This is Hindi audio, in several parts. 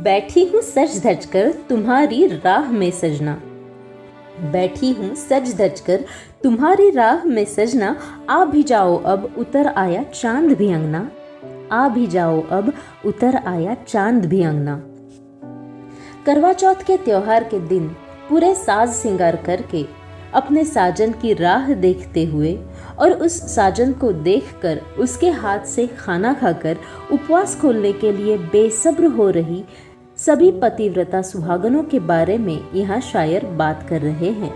बैठी हूँ सज धज कर तुम्हारी राह में सजना। बैठी हूँ सज धज कर तुम्हारी राह में सजना। आ भी जाओ अब उतर आया चांद भी अंगना। आ भी जाओ अब उतर आया चांद भी अंगना। करवा चौथ के त्योहार के दिन पूरे साज सिंगार करके अपने साजन की राह देखते हुए और उस साजन को देखकर उसके हाथ से खाना खाकर उपवास खोलने के लिए बेसब्र हो रही सभी पतिव्रता सुहागनों के बारे में यहाँ शायर बात कर रहे हैं।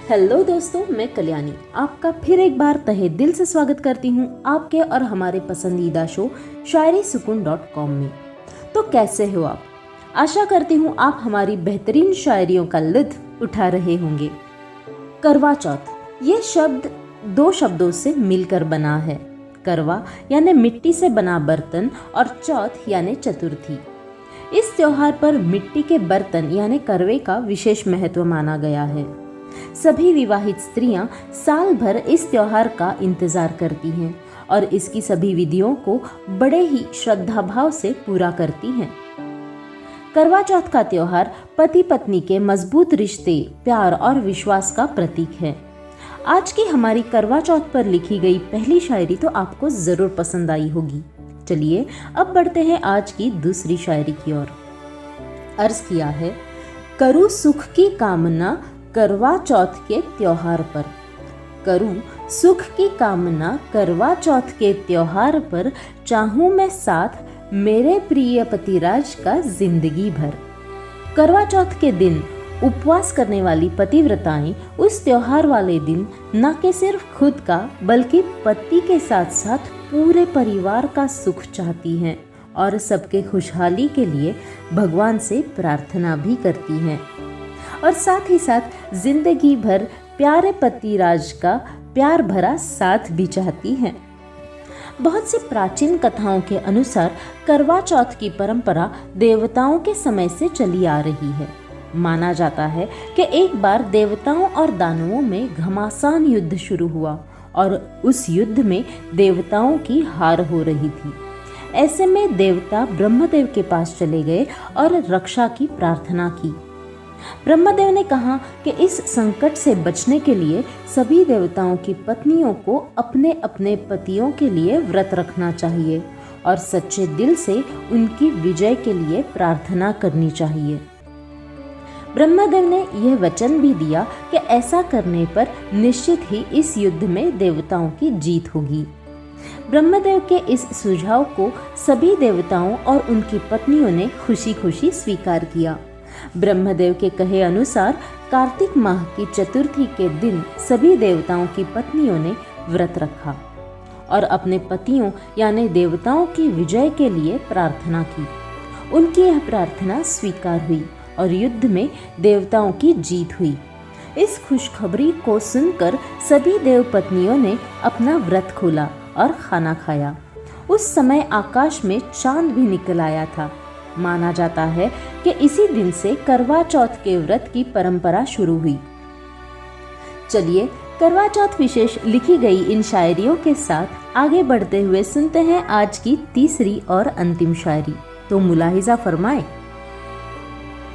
हेलो दोस्तों, मैं कल्याणी आपका फिर एक बार तहे दिल से स्वागत करती हूँ आपके और हमारे पसंदीदा शो शायरीसुकून.com में। तो कैसे हो आप? आशा करती हूँ आप हमारी बेहतरीन शायरियों का लुत्फ उठा रहे होंगे। करवा चौथ ये शब्द दो शब्दों से मिलकर बना है। करवा यानी मिट्टी से बना बर्तन और चौथ यानी चतुर्थी। इस त्योहार पर मिट्टी के बर्तन यानी करवे का विशेष महत्व माना गया है। सभी विवाहित स्त्रियां साल भर इस त्योहार का इंतजार करती हैं और इसकी सभी विधियों को बड़े ही श्रद्धा भाव से पूरा करती हैं। करवा चौथ का त्योहार पति पत्नी के मजबूत रिश्ते, प्यार और विश्वास का प्रतीक है। आज की हमारी करवा चौथ पर लिखी गई पहली शायरी तो आपको जरूर पसंद आई होगी। चलिए अब बढ़ते हैं आज की दूसरी शायरी की ओर। अर्ज किया है, करूं सुख की कामना करवा चौथ के त्योहार पर। करूं सुख की कामना करवा चौथ के त्योहार पर। चाहूं मैं साथ मेरे प्रिय पतिराज का जिंदगी भर। करवा चौथ के दिन उपवास करने वाली पतिव्रताएं उस त्योहार वाले दिन न कि सिर्फ खुद का बल्कि पति के साथ साथ पूरे परिवार का सुख चाहती हैं और सबके खुशहाली के लिए भगवान से प्रार्थना भी करती हैं और साथ ही साथ जिंदगी भर प्यारे पतिराज का प्यार भरा साथ भी चाहती हैं। बहुत सी प्राचीन कथाओं के अनुसार करवा चौथ की परंपरा देवताओं के समय से चली आ रही है। माना जाता है कि एक बार देवताओं और दानवों में घमासान युद्ध शुरू हुआ और उस युद्ध में देवताओं की हार हो रही थी। ऐसे में देवता ब्रह्मदेव के पास चले गए और रक्षा की प्रार्थना की। ब्रह्मदेव ने कहा कि इस संकट से बचने के लिए सभी देवताओं की पत्नियों को अपने अपने पतियों के लिए व्रत रखना चाहिए और सच्चे दिल से उनकी विजय के लिए प्रार्थना करनी चाहिए। ब्रह्मदेव ने यह वचन भी दिया कि ऐसा करने पर निश्चित ही इस युद्ध में देवताओं की जीत होगी। ब्रह्मदेव के इस सुझाव को सभी देवताओं और उनकी पत्नियों ने खुशी खुशी स्वीकार किया। ब्रह्मदेव के कहे अनुसार कार्तिक माह की चतुर्थी के दिन सभी देवताओं की पत्नियों ने व्रत रखा और अपने पतियों यानी देवताओं की विजय के लिए प्रार्थना की। उनकी यह प्रार्थना स्वीकार हुई और युद्ध में देवताओं की जीत हुई। इस खुशखबरी को सुनकर सभी देव पत्नियों ने अपना व्रत खोला और खाना खाया। उस समय आकाश में चांद भी निकल आया था। माना जाता है कि इसी दिन से करवा चौथ के व्रत की परंपरा शुरू हुई। चलिए करवा चौथ विशेष लिखी गई इन शायरियों के साथ आगे बढ़ते हुए सुनते हैं आज की तीसरी और अंतिम शायरी। तो मुलाहिजा फरमाए।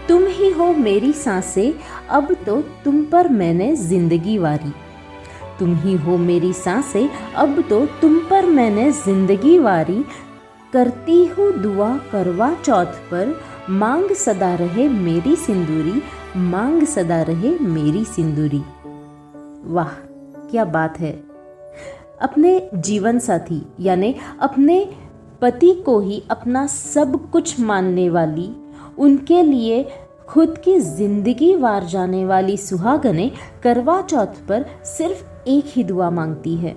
तुम ही हो मेरी सांसें, अब तो तुम पर मैंने जिंदगी वारी। तुम ही हो मेरी सांसें, अब तो तुम पर मैंने जिंदगी वारी। करती हूँ दुआ करवा चौथ पर, मांग सदा रहे मेरी सिंदूरी। मांग सदा रहे मेरी सिंदूरी। वाह क्या बात है। अपने जीवन साथी यानी अपने पति को ही अपना सब कुछ मानने वाली, उनके लिए खुद की जिंदगी वार जाने वाली सुहागनें करवा चौथ पर सिर्फ एक ही दुआ मांगती है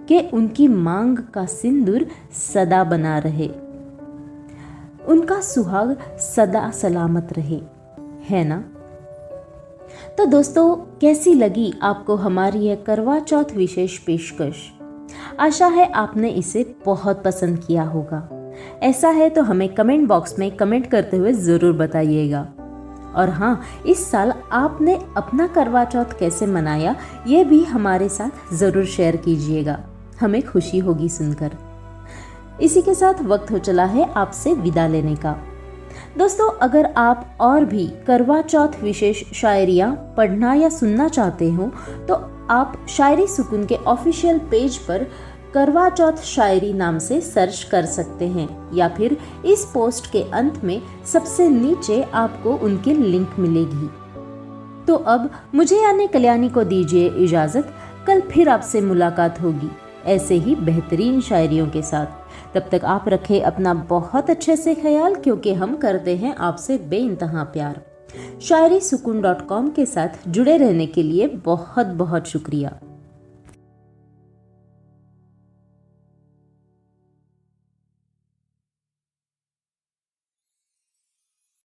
कि उनकी मांग का सिंदूर सदा बना रहे, उनका सुहाग सदा सलामत रहे, है ना? तो दोस्तों, कैसी लगी आपको हमारी यह करवा चौथ विशेष पेशकश? आशा है आपने इसे बहुत पसंद किया होगा। ऐसा है तो हमें कमेंट बॉक्स में कमेंट करते हुए ज़रूर बताइएगा। और हाँ, इस साल आपने अपना करवा चौथ कैसे मनाया ये भी हमारे साथ ज़रूर शेयर कीजिएगा, हमें खुशी होगी सुनकर। इसी के साथ वक्त हो चला है आपसे विदा लेने का। दोस्तों, अगर आप और भी करवा चौथ विशेष शायरियाँ पढ़ना या सुनना चाहते हो तो आप शायरी सुकून के ऑफिशियल पेज पर करवा चौथ शायरी नाम से सर्च कर सकते हैं, या फिर इस पोस्ट के अंत में सबसे नीचे आपको उनकी लिंक मिलेगी। तो अब मुझे यानी कल्याणी को दीजिए इजाज़त। कल फिर आपसे मुलाकात होगी ऐसे ही बेहतरीन शायरियों के साथ। तब तक आप रखें अपना बहुत अच्छे से ख्याल, क्योंकि हम करते हैं आपसे बेइंतहा प्यार। शायरीसुकून.com के साथ जुड़े रहने के लिए बहुत बहुत शुक्रिया।